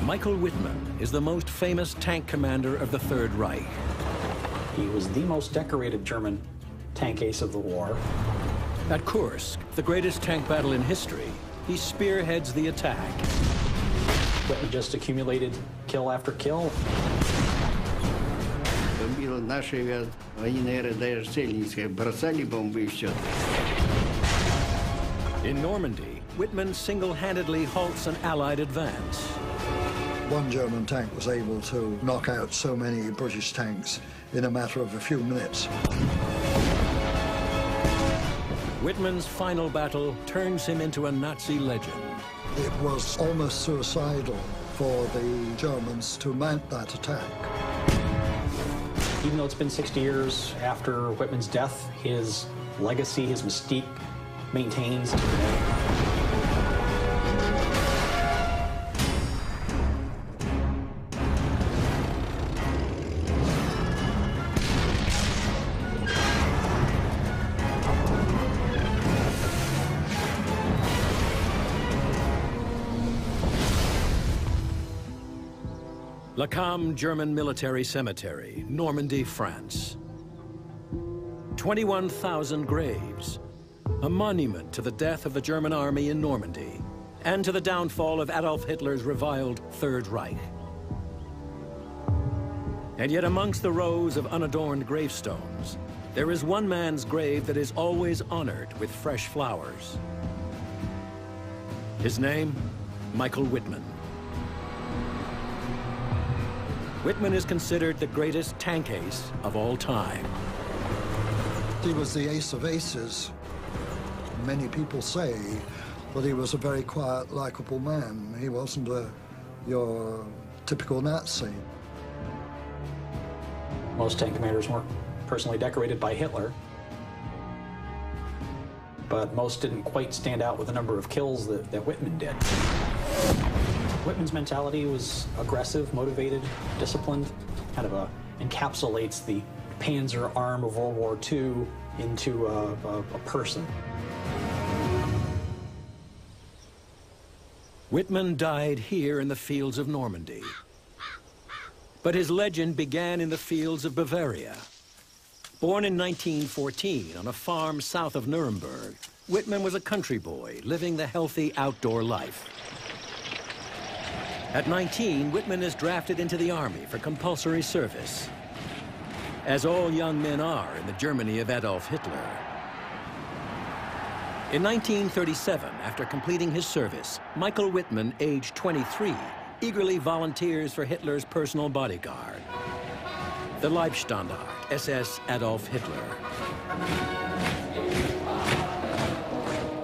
Michael Wittman is the most famous tank commander of the Third Reich. He was the most decorated German tank ace of the war. At Kursk, the greatest tank battle in history, he spearheads the attack. Wittman just accumulated kill after kill. In Normandy, Wittman single-handedly halts an Allied advance. One German tank was able to knock out so many British tanks in a matter of a few minutes. Wittman's final battle turns him into a Nazi legend. It was almost suicidal for the Germans to mount that attack. Even though it's been 60 years after Wittman's death, his legacy, his mystique maintains. Le Cam German Military Cemetery, Normandy, France. 21,000 graves, a monument to the death of the German army in Normandy and to the downfall of Adolf Hitler's reviled Third Reich. And yet amongst the rows of unadorned gravestones, there is one man's grave that is always honored with fresh flowers. His name, Michael Wittman. Wittman is considered the greatest tank ace of all time. He was the ace of aces. Many people say that he was a very quiet, likable man. He wasn't your typical Nazi. Most tank commanders weren't personally decorated by Hitler, but most didn't quite stand out with the number of kills that Wittman did. Wittman's mentality was aggressive, motivated, disciplined, kind of encapsulates the Panzer arm of World War II into a person. Wittman died here in the fields of Normandy. But his legend began in the fields of Bavaria. Born in 1914 on a farm south of Nuremberg, Wittman was a country boy living the healthy outdoor life. At 19, Wittman is drafted into the army for compulsory service, as all young men are in the Germany of Adolf Hitler. In 1937, after completing his service, Michael Wittman, aged 23, eagerly volunteers for Hitler's personal bodyguard, the Leibstandarte, SS Adolf Hitler.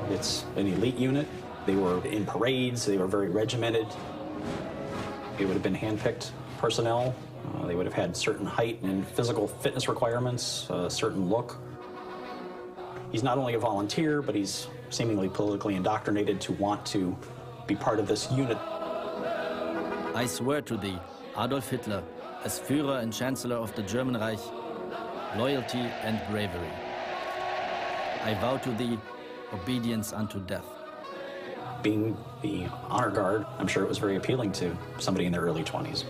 It's an elite unit. They were in parades. They were very regimented. They would have been handpicked personnel. They would have had certain height and physical fitness requirements, a certain look. He's not only a volunteer, but he's seemingly politically indoctrinated to want to be part of this unit. I swear to thee, Adolf Hitler, as Führer and Chancellor of the German Reich, loyalty and bravery. I vow to thee obedience unto death. Being the honor guard, I'm sure it was very appealing to somebody in their early 20s.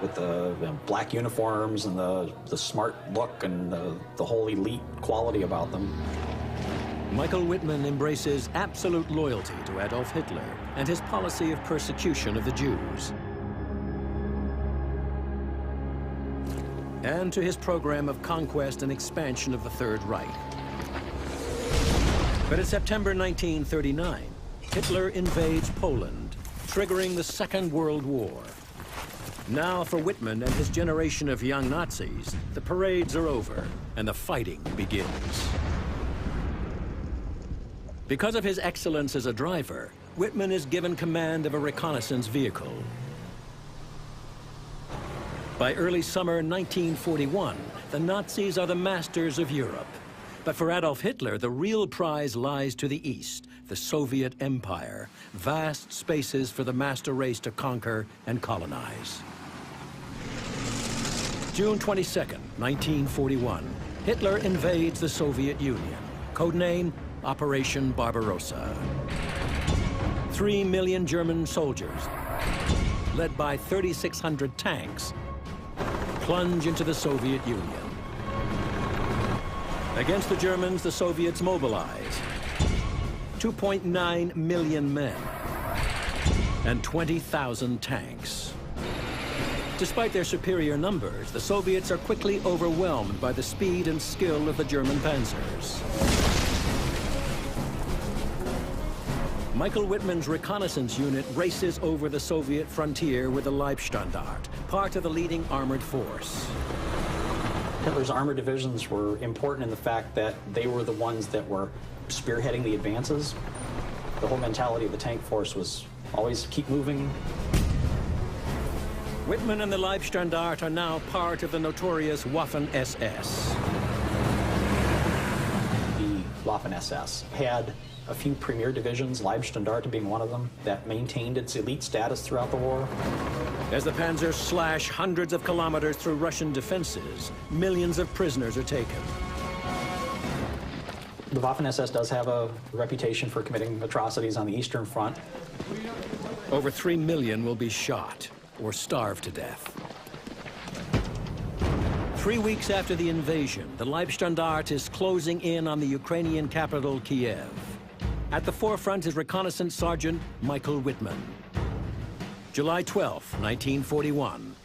With the black uniforms and the smart look and the whole elite quality about them. Michael Wittman embraces absolute loyalty to Adolf Hitler and his policy of persecution of the Jews, and to his program of conquest and expansion of the Third Reich. But in September 1939, Hitler invades Poland, triggering the Second World War. Now, for Wittman and his generation of young Nazis, the parades are over and the fighting begins. Because of his excellence as a driver, Wittman is given command of a reconnaissance vehicle. By early summer 1941, the Nazis are the masters of Europe. But for Adolf Hitler, the real prize lies to the east, the Soviet Empire, vast spaces for the master race to conquer and colonize. June 22nd, 1941, Hitler invades the Soviet Union, codename Operation Barbarossa. 3 million German soldiers, led by 3,600 tanks, plunge into the Soviet Union. Against the Germans, the Soviets mobilize 2.9 million men and 20,000 tanks. Despite their superior numbers, the Soviets are quickly overwhelmed by the speed and skill of the German panzers. Michael Wittman's reconnaissance unit races over the Soviet frontier with the Leibstandarte, part of the leading armored force. Hitler's armored divisions were important in the fact that they were the ones that were spearheading the advances. The whole mentality of the tank force was always keep moving. Wittman and the Leibstandarte are now part of the notorious Waffen-SS. The Waffen-SS had a few premier divisions, Leibstandarte being one of them, that maintained its elite status throughout the war. As the panzers slash hundreds of kilometers through Russian defenses, millions of prisoners are taken. The Waffen-SS does have a reputation for committing atrocities on the Eastern Front. Over 3 million will be shot or starved to death. 3 weeks after the invasion, the Leibstandarte is closing in on the Ukrainian capital, Kiev. At the forefront is reconnaissance sergeant Michael Wittman. July 12, 1941.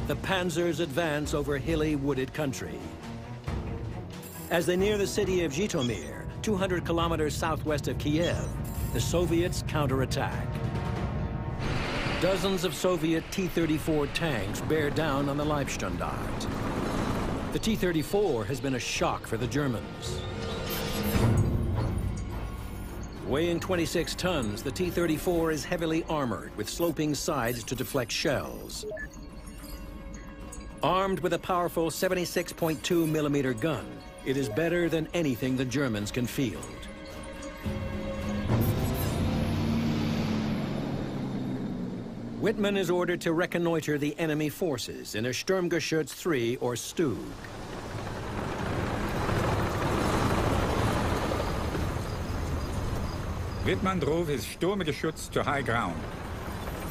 The panzers advance over hilly, wooded country. As they near the city of Zhytomyr, 200 kilometers southwest of Kiev, the Soviets counterattack. Dozens of Soviet T-34 tanks bear down on the Leibstandarte. The T-34 has been a shock for the Germans. Weighing 26 tons, the T-34 is heavily armored with sloping sides to deflect shells. Armed with a powerful 76.2 millimeter gun, it is better than anything the Germans can field. Wittman is ordered to reconnoiter the enemy forces in a Sturmgeschütz 3 or Stug. Wittman drove his Sturmgeschütz to high ground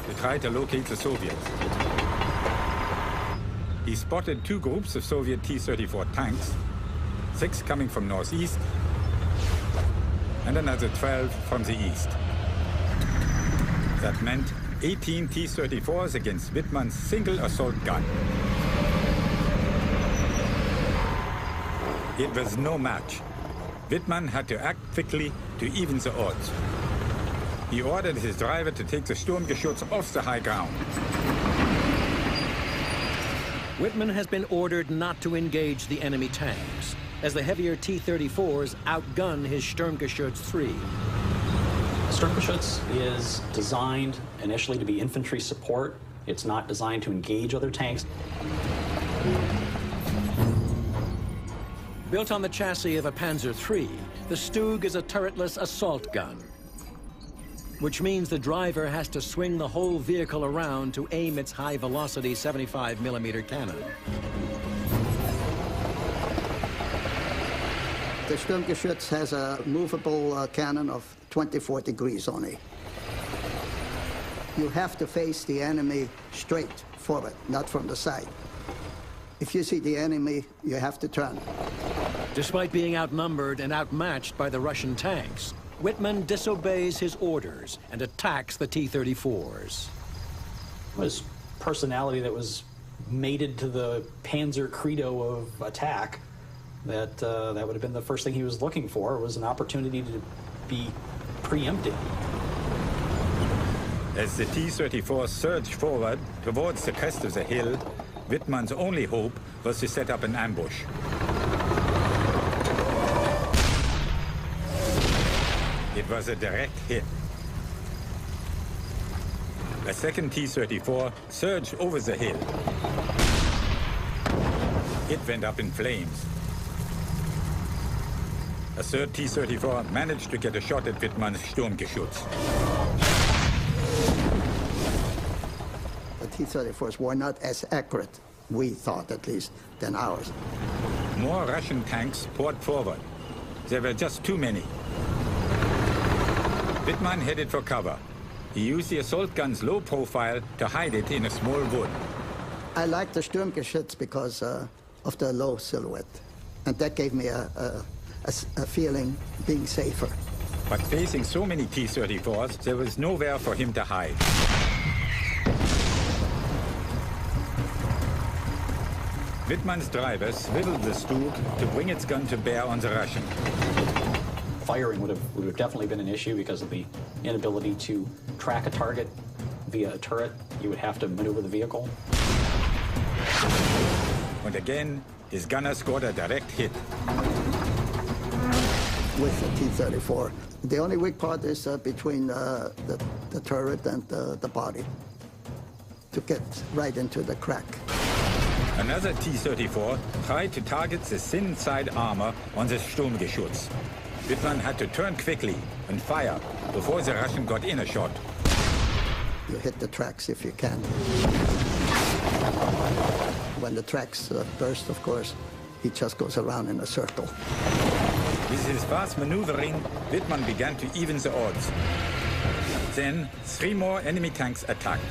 to try to locate the Soviets. He spotted 2 groups of Soviet T-34 tanks, 6 coming from northeast and another 12 from the east. That meant 18 T-34s against Wittman's single assault gun. It was no match. Wittman had to act quickly to even the odds. He ordered his driver to take the Sturmgeschütz off the high ground. Wittman has been ordered not to engage the enemy tanks, as the heavier T-34s outgun his Sturmgeschütz 3. Sturmgeschütz is designed initially to be infantry support. It's not designed to engage other tanks. Built on the chassis of a Panzer III, the Stug is a turretless assault gun, which means the driver has to swing the whole vehicle around to aim its high-velocity 75 millimeter cannon. The Sturmgeschütz has a movable cannon of 24 degrees only. You have to face the enemy straight forward, not from the side. If you see the enemy, you have to turn. Despite being outnumbered and outmatched by the Russian tanks, Wittman disobeys his orders and attacks the T-34s. His personality that was mated to the Panzer credo of attack, that would have been the first thing he was looking for, was an opportunity to be preempted. As the T-34 surged forward towards the crest of the hill, Wittman's only hope was to set up an ambush. It was a direct hit. A second T-34 surged over the hill. It went up in flames. A third T-34 managed to get a shot at Wittman's Sturmgeschütz. The T-34s were not as accurate, we thought at least, than ours. More Russian tanks poured forward. There were just too many. Wittman headed for cover. He used the assault gun's low profile to hide it in a small wood. I like the Sturmgeschütz because of the low silhouette. And that gave me a feeling being safer. But facing so many T-34s, there was nowhere for him to hide. Wittman's driver swiveled the Stug to bring its gun to bear on the Russian. Firing would have definitely been an issue because of the inability to track a target via a turret. You would have to maneuver the vehicle. And again, his gunner scored a direct hit. With the T-34. The only weak part is between the turret and the body, to get right into the crack. Another T-34 tried to target the thin side armor on the Sturmgeschütz. Wittman had to turn quickly and fire before the Russian got in a shot. You hit the tracks if you can. When the tracks burst, of course, he just goes around in a circle. With his fast maneuvering, Wittman began to even the odds. Then, 3 more enemy tanks attacked.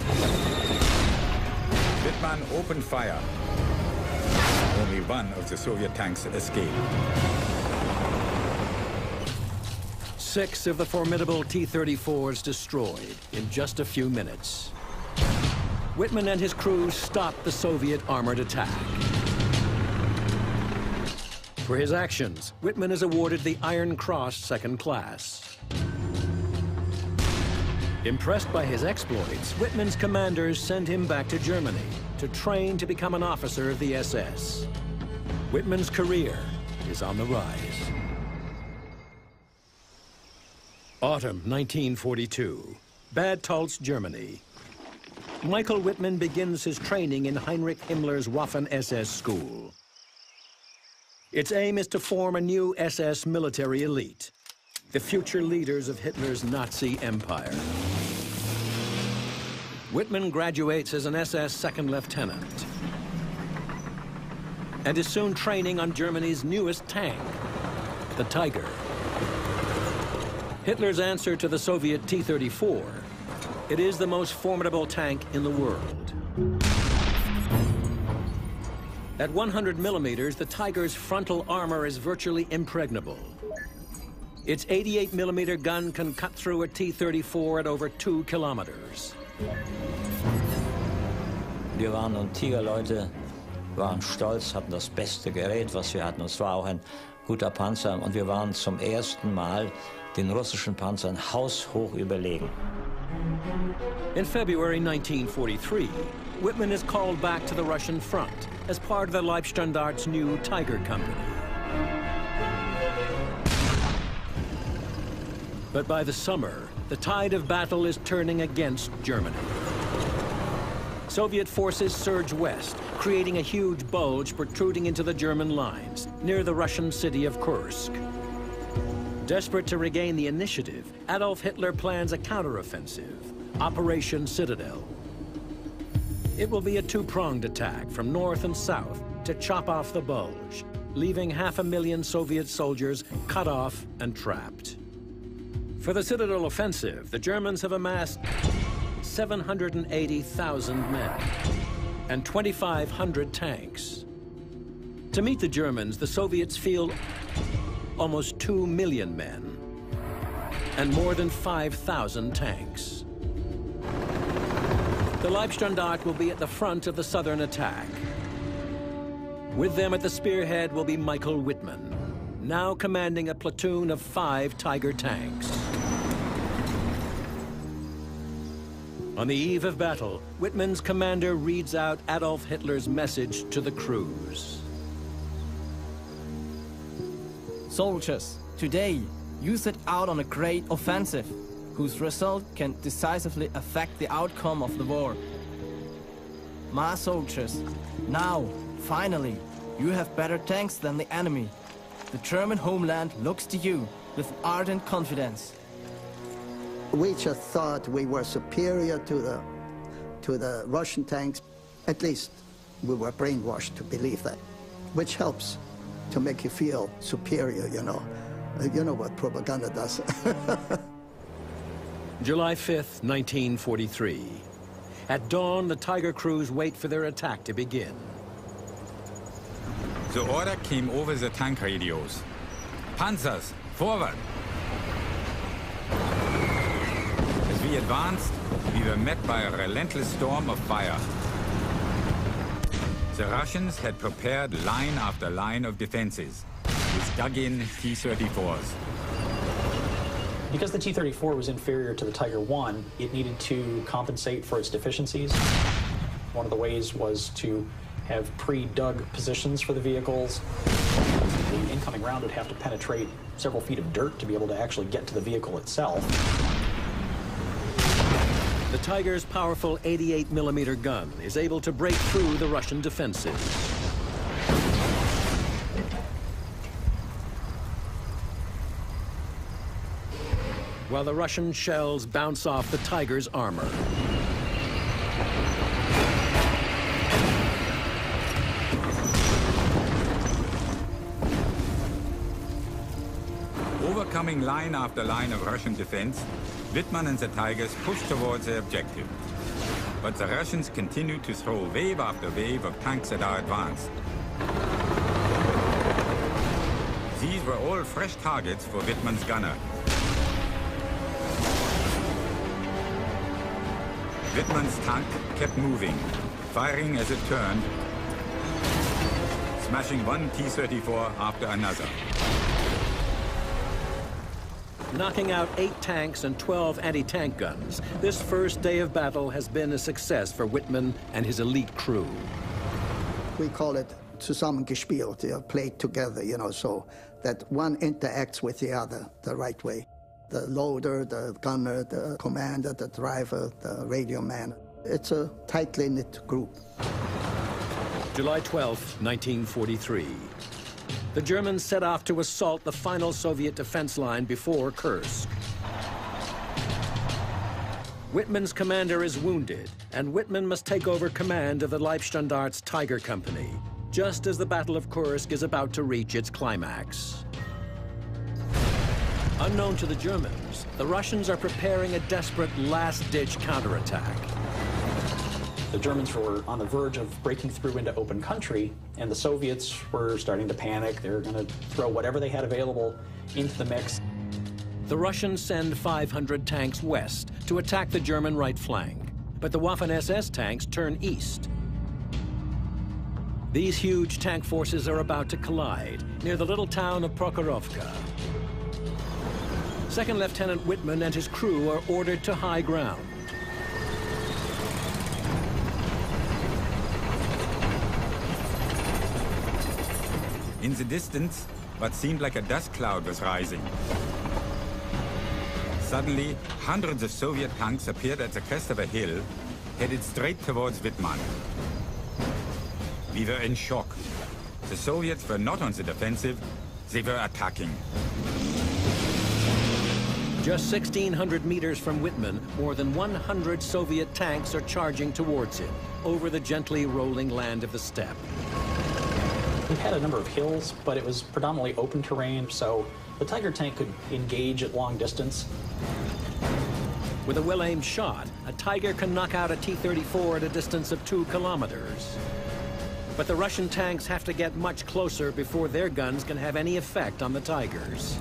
Wittman opened fire. Only one of the Soviet tanks escaped. 6 of the formidable T-34s destroyed in just a few minutes. Wittman and his crew stopped the Soviet armored attack. For his actions, Wittman is awarded the Iron Cross Second Class. Impressed by his exploits, Wittman's commanders send him back to Germany to train to become an officer of the SS. Wittman's career is on the rise. Autumn 1942, Bad Talz, Germany. Michael Wittman begins his training in Heinrich Himmler's Waffen-SS school. Its aim is to form a new SS military elite, the future leaders of Hitler's Nazi empire. Wittman graduates as an SS second lieutenant and is soon training on Germany's newest tank, the Tiger. Hitler's answer to the Soviet T-34, it is the most formidable tank in the world. At 100 millimeters, the Tiger's frontal armor is virtually impregnable. Its 88 millimeter gun can cut through a T-34 at over 2 kilometers. Wir waren nun Tigerleute, waren stolz, hatten das beste Gerät, was wir hatten. Es war auch ein guter Panzer und wir waren zum ersten Mal den russischen Panzern haushoch überlegen. In February 1943, Wittman is called back to the Russian front as part of the Leibstandart's new Tiger Company. But by the summer, the tide of battle is turning against Germany. Soviet forces surge west, creating a huge bulge protruding into the German lines near the Russian city of Kursk. Desperate to regain the initiative, Adolf Hitler plans a counteroffensive, Operation Citadel. It will be a two-pronged attack from north and south to chop off the bulge, leaving 500,000 Soviet soldiers cut off and trapped. For the Citadel offensive, the Germans have amassed 780,000 men and 2,500 tanks. To meet the Germans, the Soviets field almost 2 million men and more than 5,000 tanks. The Leibstandart will be at the front of the southern attack. With them at the spearhead will be Michael Wittman, now commanding a platoon of 5 Tiger tanks. On the eve of battle, Wittman's commander reads out Adolf Hitler's message to the crews. Soldiers, today you set out on a great offensive, whose result can decisively affect the outcome of the war. My soldiers, now, finally, you have better tanks than the enemy. The German homeland looks to you with ardent confidence. We just thought we were superior to the Russian tanks. At least we were brainwashed to believe that, which helps to make you feel superior, you know. You know what propaganda does. July 5th, 1943. At dawn, the Tiger crews wait for their attack to begin. The order came over the tank radios. Panzers, forward! As we advanced, we were met by a relentless storm of fire. The Russians had prepared line after line of defenses with dug-in T-34s. Because the T-34 was inferior to the Tiger I, it needed to compensate for its deficiencies. One of the ways was to have pre-dug positions for the vehicles. The incoming round would have to penetrate several feet of dirt to be able to actually get to the vehicle itself. The Tiger's powerful 88mm gun is able to break through the Russian defenses. While the Russian shells bounce off the Tiger's armor. Overcoming line after line of Russian defense, Wittman and the Tigers pushed towards their objective. But the Russians continued to throw wave after wave of tanks at our advance. These were all fresh targets for Wittman's gunner. Wittman's tank kept moving, firing as it turned, smashing one T-34 after another. Knocking out 8 tanks and 12 anti-tank guns, this first day of battle has been a success for Wittman and his elite crew. We call it zusammengespielt, played together, so that one interacts with the other the right way. The loader, the gunner, the commander, the driver, the radio man. It's a tightly knit group. July 12, 1943. The Germans set off to assault the final Soviet defense line before Kursk. Wittman's commander is wounded, and Wittman must take over command of the Leibstandart's Tiger Company, just as the Battle of Kursk is about to reach its climax. Unknown to the Germans, the Russians are preparing a desperate last-ditch counterattack. The Germans were on the verge of breaking through into open country, and the Soviets were starting to panic. They were going to throw whatever they had available into the mix. The Russians send 500 tanks west to attack the German right flank, but the Waffen-SS tanks turn east. These huge tank forces are about to collide near the little town of Prokhorovka. Second Lieutenant Wittman and his crew are ordered to high ground. In the distance, what seemed like a dust cloud was rising. Suddenly, hundreds of Soviet tanks appeared at the crest of a hill, headed straight towards Wittman. We were in shock. The Soviets were not on the defensive, they were attacking. Just 1,600 meters from Wittman, more than 100 Soviet tanks are charging towards him, over the gently rolling land of the steppe. We had a number of hills, but it was predominantly open terrain, so the Tiger tank could engage at long distance. With a well-aimed shot, a Tiger can knock out a T-34 at a distance of 2 kilometers. But the Russian tanks have to get much closer before their guns can have any effect on the Tigers.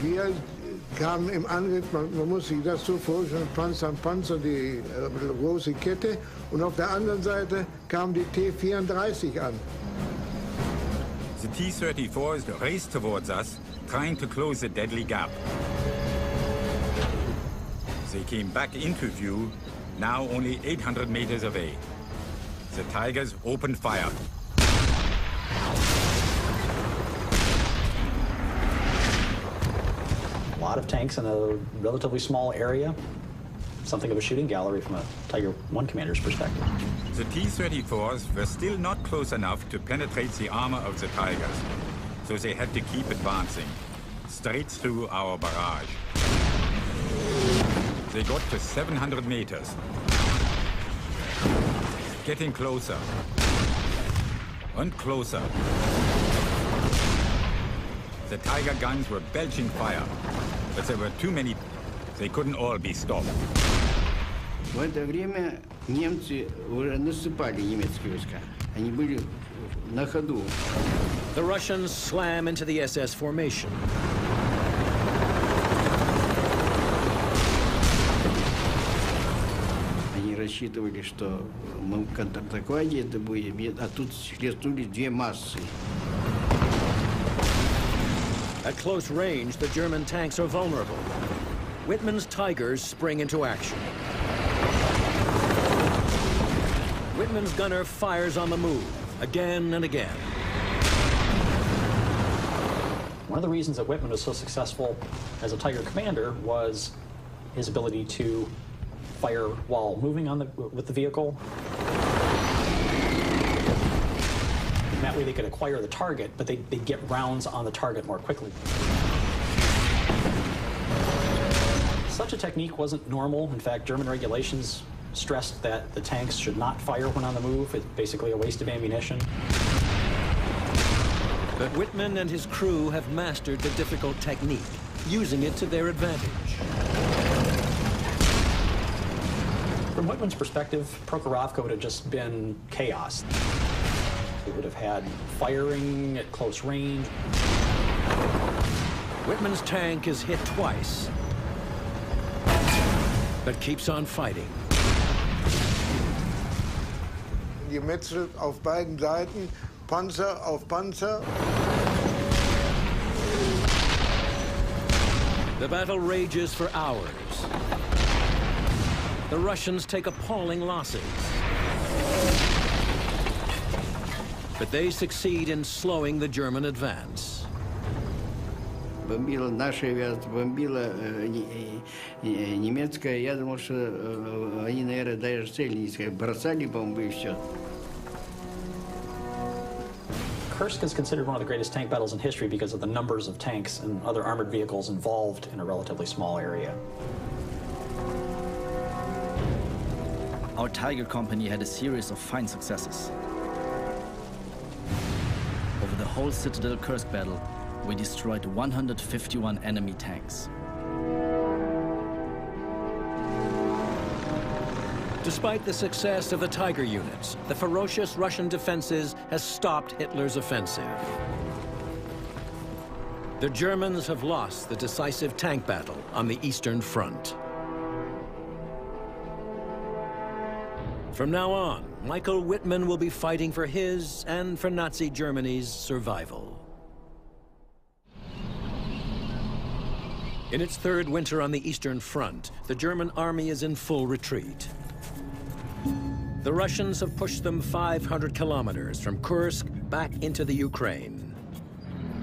Wir kamen im Angriff, man muss sich das so vorstellen, Panzer an Panzer, die große Kette, und auf der anderen Seite kam die T-34 an. The T-34s raced towards us, trying to close the deadly gap. They came back into view, now only 800 meters away. The Tigers opened fire. A lot of tanks in a relatively small area. Something of a shooting gallery from a Tiger I commander's perspective. The T-34s were still not close enough to penetrate the armor of the Tigers, so they had to keep advancing, straight through our barrage. They got to 700 meters. Getting closer. And closer. The Tiger guns were belching fire, but there were too many They couldn't all be stopped. В это время немцы уже наступали, немецкие войска. Они были на ходу. The Russians slam into the SS formation. Они рассчитывали, что мы в контратаковать это будем, а тут хлестнули две массы. At close range, the German tanks are vulnerable. Wittman's Tigers spring into action. Wittman's gunner fires on the move, again and again. One of the reasons that Wittman was so successful as a Tiger commander was his ability to fire while moving with the vehicle. And that way they could acquire the target, but they'd get rounds on the target more quickly. Such a technique wasn't normal. In fact, German regulations stressed that the tanks should not fire when on the move. It's basically a waste of ammunition. But Wittman and his crew have mastered the difficult technique, using it to their advantage. From Wittman's perspective, Prokhorovka would have just been chaos. He would have had firing at close range. Wittman's tank is hit twice, but keeps on fighting. Gemetzelt auf beiden Seiten, Panzer auf Panzer. The battle rages for hours. The Russians take appalling losses. But they succeed in slowing the German advance. Бомбила наша авиация, бомбила немецкая. Я думал, что они, наверное, даже цели не искали. Бросали бомбы и все. Kursk is considered one of the greatest tank battles in history because of the numbers of tanks and other armored vehicles involved in a relatively small area. Our Tiger Company had a series of fine successes. Over the whole Citadel Kursk battle, we destroyed 151 enemy tanks. Despite the success of the Tiger units, the ferocious Russian defenses has stopped Hitler's offensive. The Germans have lost the decisive tank battle on the Eastern Front. From now on, Michael Wittman will be fighting for his and for Nazi Germany's survival. In its third winter on the Eastern Front, the German army is in full retreat. The Russians have pushed them 500 kilometers from Kursk back into the Ukraine.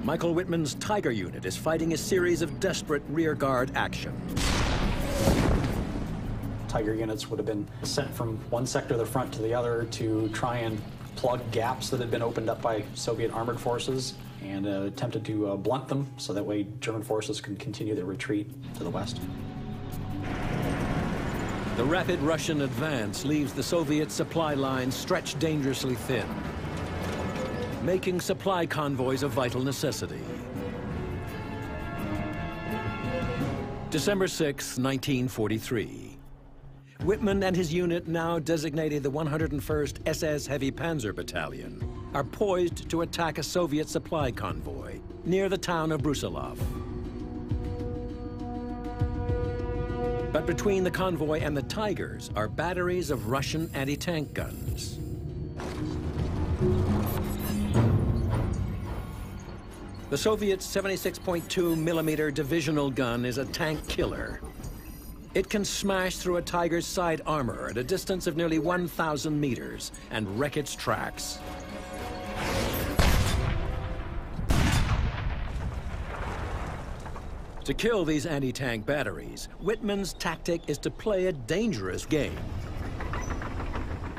Michael Wittman's Tiger unit is fighting a series of desperate rearguard actions. Tiger units would have been sent from one sector of the front to the other to try and plug gaps that had been opened up by Soviet armored forces and attempted to blunt them so that way German forces can continue their retreat to the west. The rapid Russian advance leaves the Soviet supply lines stretched dangerously thin, making supply convoys a vital necessity. December 6, 1943. Wittman and his unit, now designated the 101st SS Heavy Panzer Battalion, are poised to attack a Soviet supply convoy near the town of Brusilov. But between the convoy and the Tigers are batteries of Russian anti-tank guns. The Soviet 76.2 millimeter divisional gun is a tank killer. It can smash through a Tiger's side armor at a distance of nearly 1,000 meters and wreck its tracks. To kill these anti-tank batteries, Wittman's tactic is to play a dangerous game,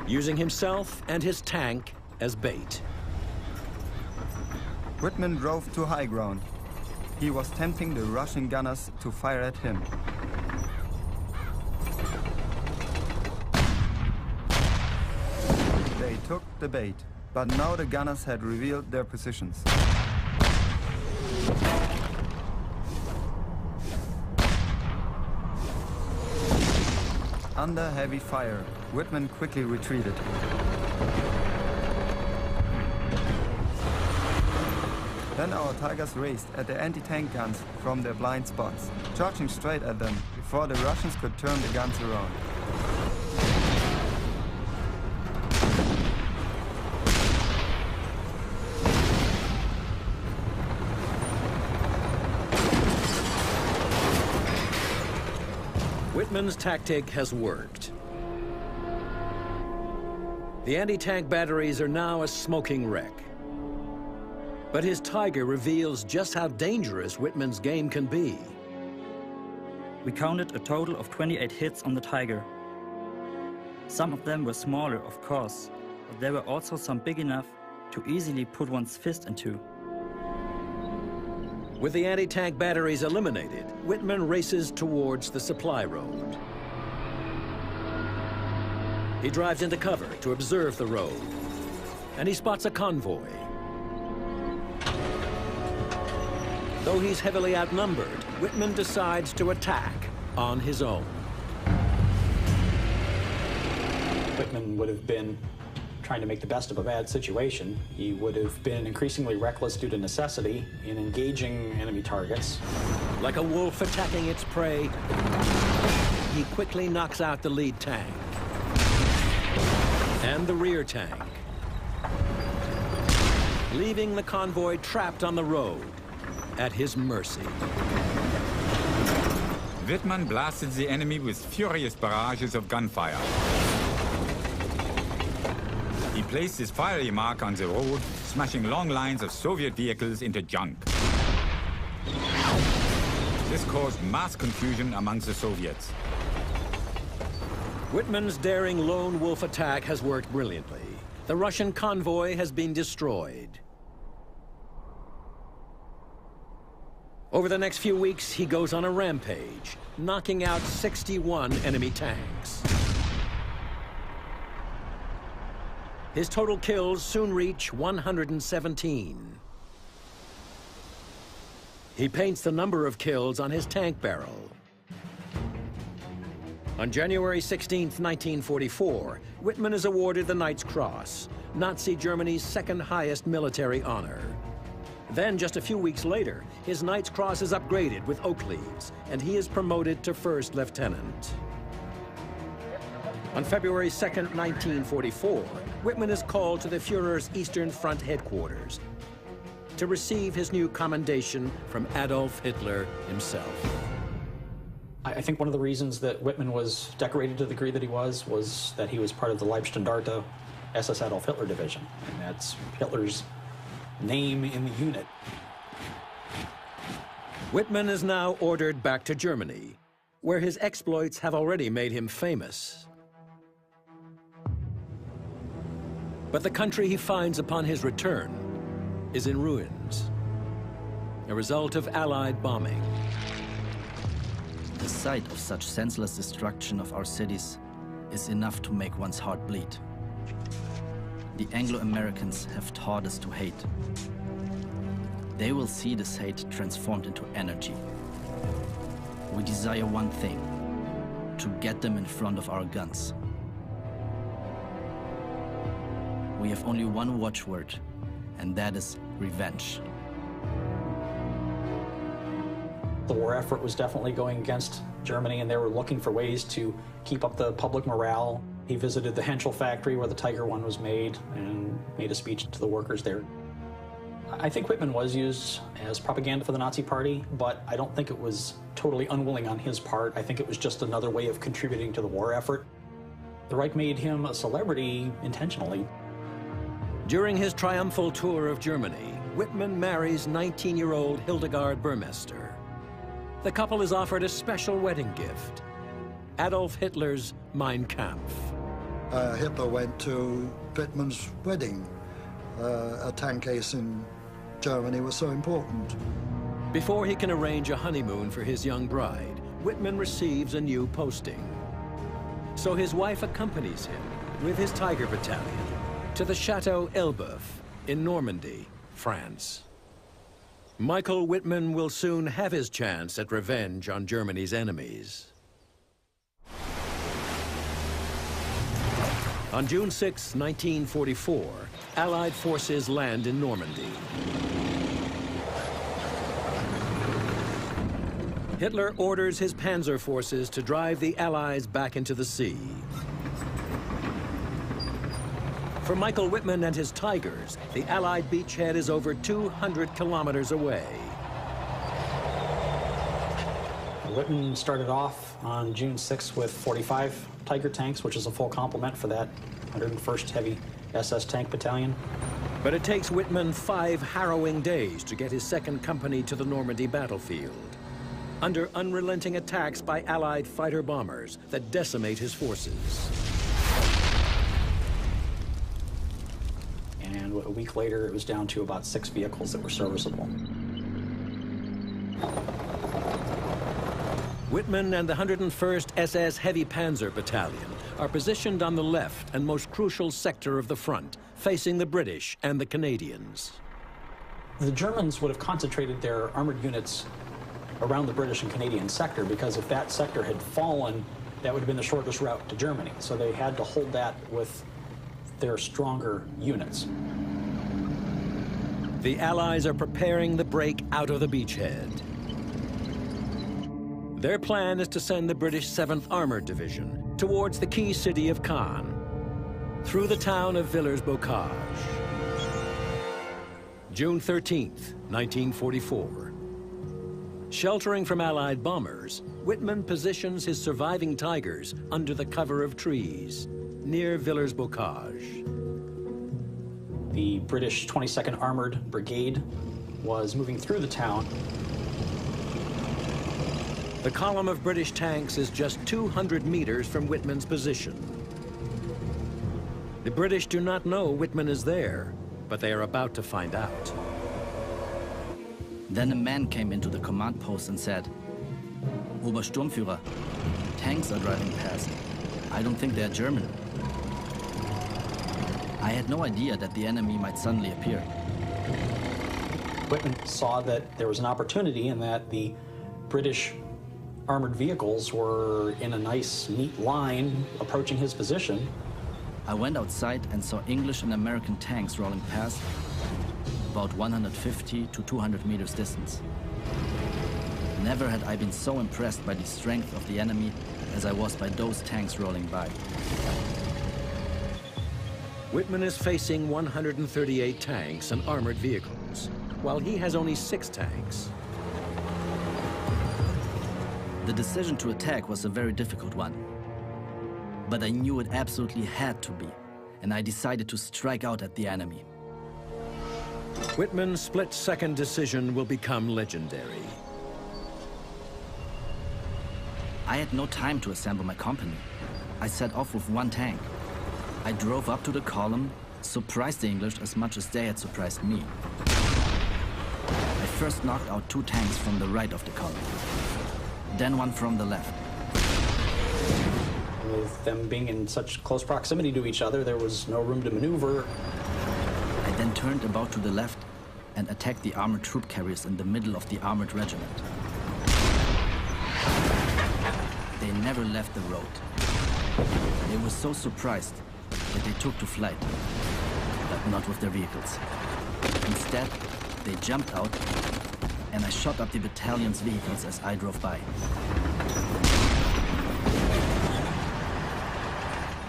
using himself and his tank as bait. Wittman drove to high ground. He was tempting the Russian gunners to fire at him. They took the bait, but now the gunners had revealed their positions. Under heavy fire, Wittman quickly retreated. Then our Tigers raced at the anti-tank guns from their blind spots, charging straight at them before the Russians could turn the guns around. Wittman's tactic has worked. The anti-tank batteries are now a smoking wreck. But his Tiger reveals just how dangerous Wittman's game can be. We counted a total of 28 hits on the Tiger. Some of them were smaller, of course, but there were also some big enough to easily put one's fist into. With the anti-tank batteries eliminated, Wittman races towards the supply road. He drives into cover to observe the road, and he spots a convoy. Though he's heavily outnumbered, Wittman decides to attack on his own. Wittman would have been trying to make the best of a bad situation. He would have been increasingly reckless due to necessity in engaging enemy targets. Like a wolf attacking its prey, he quickly knocks out the lead tank and the rear tank, leaving the convoy trapped on the road at his mercy. Wittman blasted the enemy with furious barrages of gunfire. He placed his fiery mark on the road, smashing long lines of Soviet vehicles into junk. This caused mass confusion among the Soviets. Wittman's daring lone wolf attack has worked brilliantly. The Russian convoy has been destroyed. Over the next few weeks, he goes on a rampage, knocking out 61 enemy tanks. His total kills soon reach 117. He paints the number of kills on his tank barrel. On January 16, 1944, Wittman is awarded the Knight's Cross, Nazi Germany's second highest military honor. Then, just a few weeks later, his Knight's Cross is upgraded with oak leaves, and he is promoted to first lieutenant. On February 2, 1944, Wittman is called to the Führer's Eastern Front headquarters to receive his new commendation from Adolf Hitler himself. I think one of the reasons that Wittman was decorated to the degree that he was that he was part of the Leibstandarte SS Adolf Hitler division, and that's Hitler's name in the unit. Wittman is now ordered back to Germany, where his exploits have already made him famous. But the country he finds upon his return is in ruins, a result of Allied bombing. The sight of such senseless destruction of our cities is enough to make one's heart bleed. The Anglo-Americans have taught us to hate. They will see this hate transformed into energy. We desire one thing: to get them in front of our guns. We have only one watchword, and that is revenge. The war effort was definitely going against Germany, and they were looking for ways to keep up the public morale. He visited the Henschel factory where the Tiger One was made and made a speech to the workers there. I think Wittman was used as propaganda for the Nazi Party, but I don't think it was totally unwilling on his part. I think it was just another way of contributing to the war effort. The Reich made him a celebrity intentionally. During his triumphal tour of Germany, Wittman marries 19-year-old Hildegard Burmester. The couple is offered a special wedding gift: Adolf Hitler's Mein Kampf. Hitler went to Wittman's wedding. A tank ace in Germany was so important. Before he can arrange a honeymoon for his young bride, Wittman receives a new posting. So his wife accompanies him with his Tiger Battalion to the Chateau Elbeuf in Normandy, France. Michael Wittman will soon have his chance at revenge on Germany's enemies. On June 6, 1944, Allied forces land in Normandy. Hitler orders his panzer forces to drive the Allies back into the sea. For Michael Wittman and his Tigers, the Allied beachhead is over 200 kilometers away. Wittman started off on June 6 with 45 Tiger tanks, which is a full complement for that 101st Heavy SS Tank Battalion. But it takes Wittman 5 harrowing days to get his second company to the Normandy battlefield, under unrelenting attacks by Allied fighter bombers that decimate his forces. And a week later, it was down to about 6 vehicles that were serviceable. Wittman and the 101st SS Heavy Panzer Battalion are positioned on the left and most crucial sector of the front, facing the British and the Canadians. The Germans would have concentrated their armored units around the British and Canadian sector, because if that sector had fallen, that would have been the shortest route to Germany. So they had to hold that with their stronger units. The Allies are preparing the break out of the beachhead. Their plan is to send the British 7th Armored Division towards the key city of Caen, through the town of Villers-Bocage. June 13th, 1944. Sheltering from Allied bombers, Wittman positions his surviving Tigers under the cover of trees, near Villers-Bocage. The British 22nd Armored Brigade was moving through the town. The column of British tanks is just 200 meters from Wittman's position. The British do not know Wittman is there, but they are about to find out. Then a man came into the command post and said, "Obersturmführer, tanks are driving past. I don't think they're German." I had no idea that the enemy might suddenly appear. Wittman saw that there was an opportunity and that the British armored vehicles were in a nice, neat line approaching his position. I went outside and saw English and American tanks rolling past, about 150 to 200 meters distance. Never had I been so impressed by the strength of the enemy as I was by those tanks rolling by. Wittman is facing 138 tanks and armored vehicles, while he has only 6 tanks. The decision to attack was a very difficult one, but I knew it absolutely had to be, and I decided to strike out at the enemy. Wittman's split-second decision will become legendary. I had no time to assemble my company. I set off with 1 tank. I drove up to the column, surprised the English as much as they had surprised me. I first knocked out 2 tanks from the right of the column, then 1 from the left. With them being in such close proximity to each other, there was no room to maneuver. I then turned about to the left and attacked the armored troop carriers in the middle of the armored regiment. They never left the road. They were so surprised that they took to flight, but not with their vehicles. Instead, they jumped out, and I shot up the battalion's vehicles as I drove by.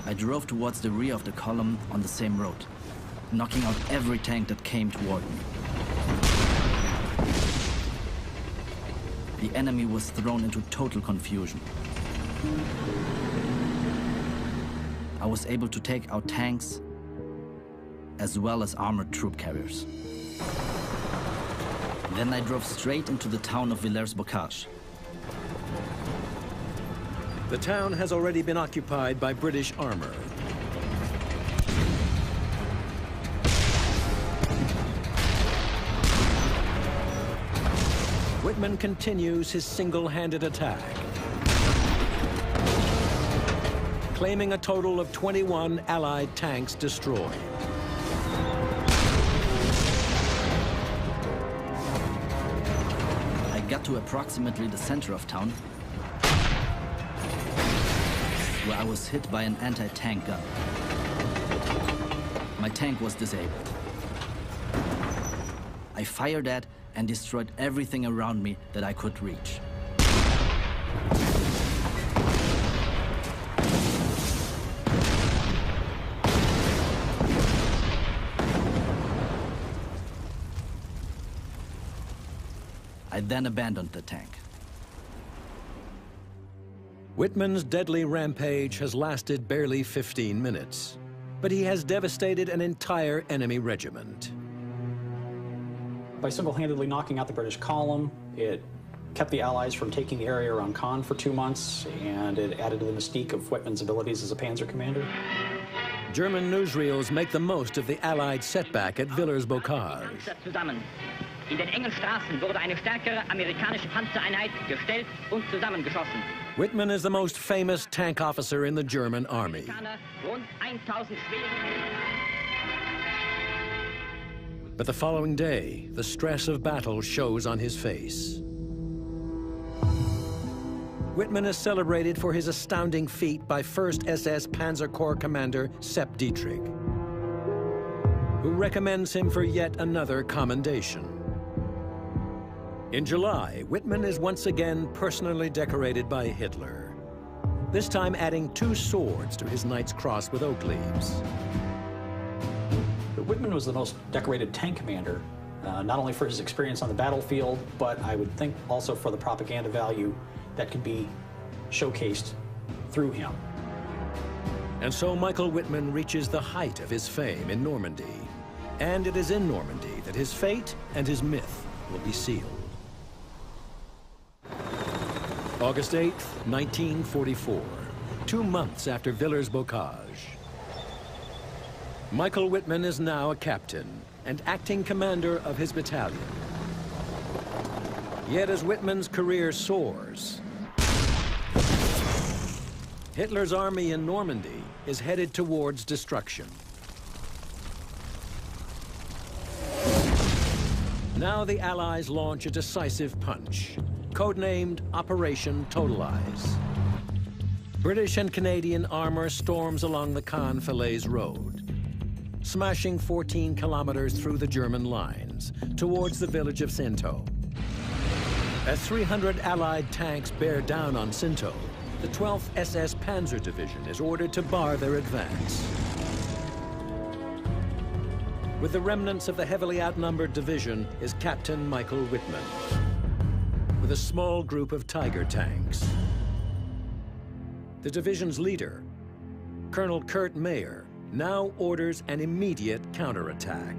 I drove towards the rear of the column on the same road, knocking out every tank that came toward me. The enemy was thrown into total confusion. I was able to take out tanks as well as armored troop carriers. Then I drove straight into the town of Villers-Bocage. The town has already been occupied by British armor. Wittman continues his single-handed attack, claiming a total of 21 Allied tanks destroyed. I got to approximately the center of town, where I was hit by an anti-tank gun. My tank was disabled. I fired at and destroyed everything around me that I could reach. I then abandoned the tank. Wittman's deadly rampage has lasted barely 15 minutes, but he has devastated an entire enemy regiment. By single-handedly knocking out the British column, it kept the Allies from taking the area around Caen for 2 months, and it added to the mystique of Wittman's abilities as a panzer commander. German newsreels make the most of the Allied setback at Villers-Bocage. In den engen Straßen wurde eine stärkere amerikanische Panzereinheit gestellt und zusammengeschossen. Wittman is the most famous tank officer in the German army. Rund 1000 But the following day, the stress of battle shows on his face. Wittman is celebrated for his astounding feat by 1st SS Panzer Corps Commander Sepp Dietrich, who recommends him for yet another commendation. In July, Wittman is once again personally decorated by Hitler, this time adding 2 swords to his Knight's Cross with oak leaves. Wittman was the most decorated tank commander, not only for his experience on the battlefield, but I would think also for the propaganda value that could be showcased through him. And so Michael Wittman reaches the height of his fame in Normandy. And it is in Normandy that his fate and his myth will be sealed. August 8th, 1944, 2 months after Villers-Bocage. Michael Wittman is now a captain and acting commander of his battalion. Yet as Wittman's career soars, Hitler's army in Normandy is headed towards destruction. Now the Allies launch a decisive punch, codenamed Operation Totalize. British and Canadian armor storms along the Caen-Falaise road, smashing 14 kilometers through the German lines towards the village of Sinto. As 300 Allied tanks bear down on Sinto, the 12th SS Panzer Division is ordered to bar their advance. With the remnants of the heavily outnumbered division is Captain Michael Wittman, with a small group of Tiger tanks. The division's leader, Colonel Kurt Mayer, now orders an immediate counterattack.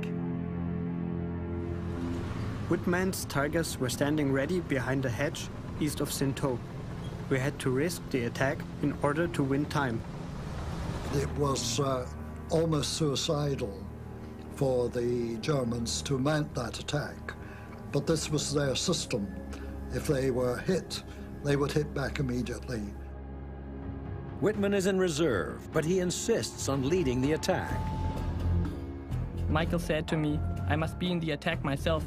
Wittman's Tigers were standing ready behind a hedge east of Sinto. We had to risk the attack in order to win time. It was almost suicidal for the Germans to mount that attack, but this was their system. If they were hit, they would hit back immediately. Wittman is in reserve, but he insists on leading the attack. Michael said to me, I must be in the attack myself,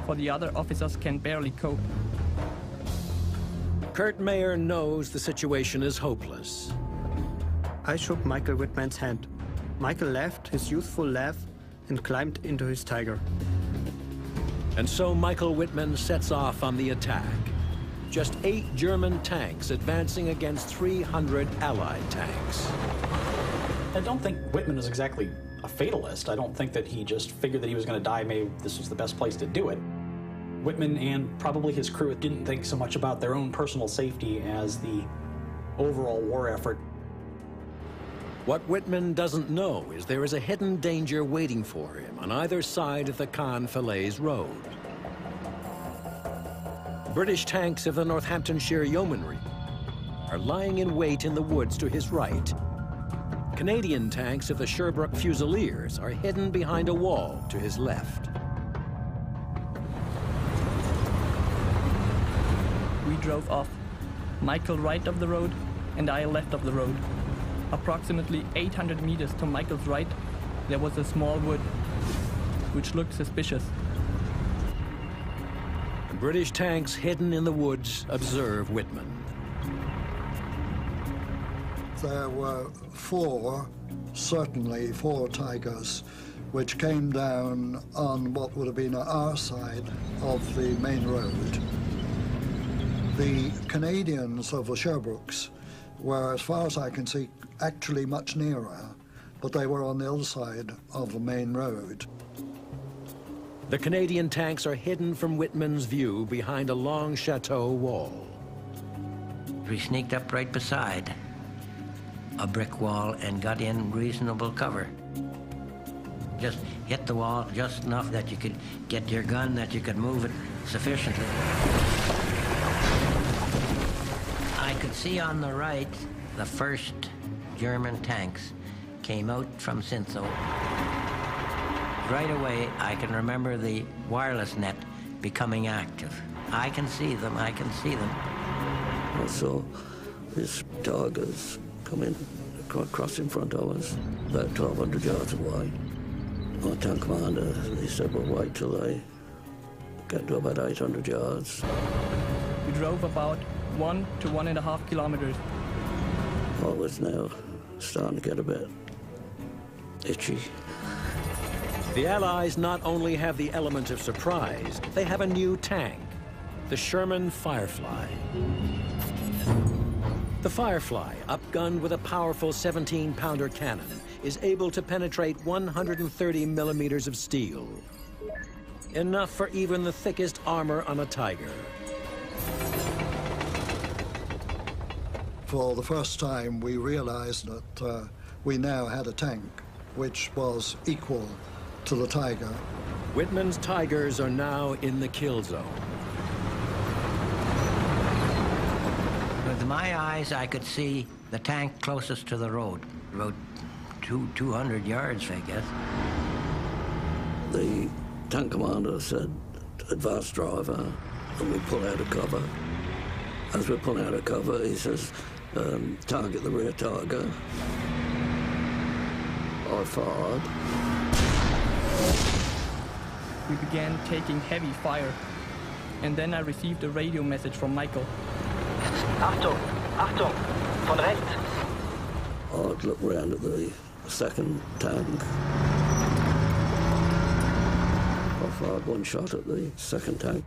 for the other officers can barely cope. Kurt Mayer knows the situation is hopeless. I shook Michael Wittman's hand. Michael laughed his youthful laugh and climbed into his Tiger. And so Michael Wittman sets off on the attack. Just 8 German tanks advancing against 300 Allied tanks. I don't think Wittman is exactly a fatalist. I don't think that he just figured that he was going to die, maybe this was the best place to do it. Wittman and probably his crew didn't think so much about their own personal safety as the overall war effort. What Wittman doesn't know is there is a hidden danger waiting for him on either side of the Caen-Falaise road. British tanks of the Northamptonshire Yeomanry are lying in wait in the woods to his right. Canadian tanks of the Sherbrooke Fusiliers are hidden behind a wall to his left. We drove off, Michael right of the road and I left of the road. Approximately 800 meters to Michael's right, there was a small wood, which looked suspicious. British tanks hidden in the woods observe Wittman. There were 4 certainly 4 Tigers, which came down on what would have been our side of the main road. The Canadians of the Sherbrookes were, as far as I can see, actually much nearer, but they were on the other side of the main road. The Canadian tanks are hidden from Wittman's view behind a long chateau wall. We sneaked up right beside a brick wall and got in reasonable cover. Just hit the wall just enough that you could get your gun, that you could move it sufficiently. I could see on the right the first German tanks came out from Sinso. Right away, I can remember the wireless net becoming active. I can see them, I can see them. I saw these Tigers come in, across in front of us, about 1,200 yards away. My tank commander, he said, well, wait till they get to about 800 yards. We drove about 1 to 1.5 kilometers. I was now starting to get a bit itchy. The Allies not only have the element of surprise, they have a new tank, the Sherman Firefly. The Firefly, upgunned with a powerful 17-pounder cannon, is able to penetrate 130 millimeters of steel. Enough for even the thickest armor on a Tiger. For the first time, we realized that we now had a tank which was equal to the Tiger. Wittman's Tigers are now in the kill zone. With my eyes, I could see the tank closest to the road, about 200 yards, I guess. The tank commander said, advance driver, and we pull out of cover. As we pull out of cover, he says, target the rear Tiger. I fired. We began taking heavy fire, and then I received a radio message from Michael. Achtung! Achtung! Von rechts! I'd look round at the second tank. I fired one shot at the second tank.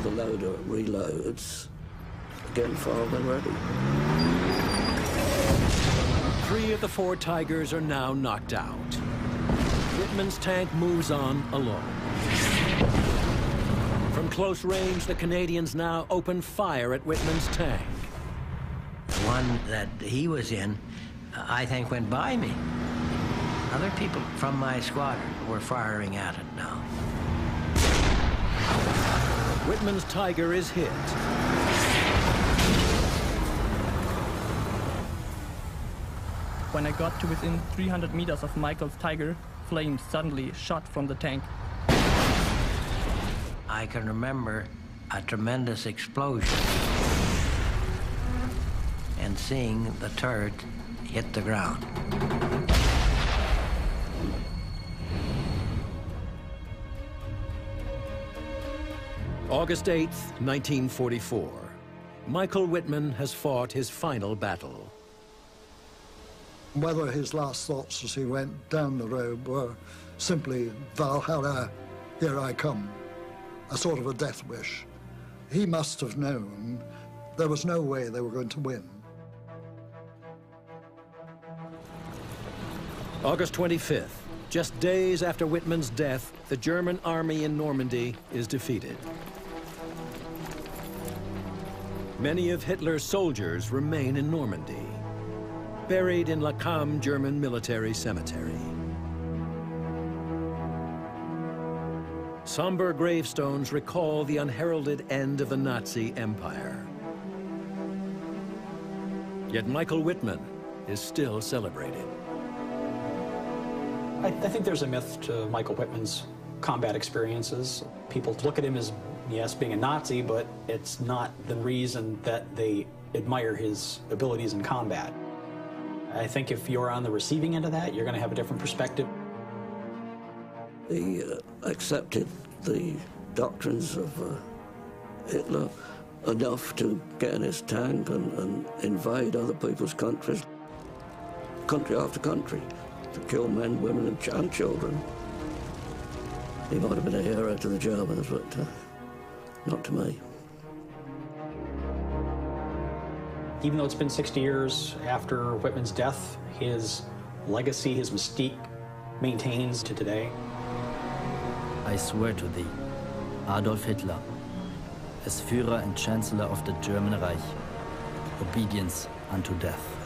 The loader reloads. Again, fired and ready. 3 of the 4 Tigers are now knocked out. Wittman's tank moves on alone. From close range, the Canadians now open fire at Wittman's tank. The one that he was in, I think, went by me. Other people from my squadron were firing at it now. Wittman's Tiger is hit. When I got to within 300 meters of Michael's Tiger, flames suddenly shot from the tank. I can remember a tremendous explosion and seeing the turret hit the ground. August 8th, 1944. Michael Wittman has fought his final battle. Whether his last thoughts as he went down the road were simply, Valhalla, here I come, a sort of a death wish. He must have known there was no way they were going to win. August 25th, just days after Wittman's death, the German army in Normandy is defeated. Many of Hitler's soldiers remain in Normandy, buried in Lacan German Military Cemetery. Somber gravestones recall the unheralded end of the Nazi Empire. Yet Michael Wittman is still celebrated. I think there's a myth to Michael Wittman's combat experiences. People look at him as, yes, being a Nazi, but it's not the reason that they admire his abilities in combat. I think if you're on the receiving end of that, you're going to have a different perspective. He accepted the doctrines of Hitler enough to get in his tank and invade other people's countries, country after country, to kill men, women, and children. He might have been a hero to the Germans, but not to me. Even though it's been 60 years after Wittman's death, his legacy, his mystique, maintains to today. I swear to thee, Adolf Hitler, as Führer and Chancellor of the German Reich, obedience unto death.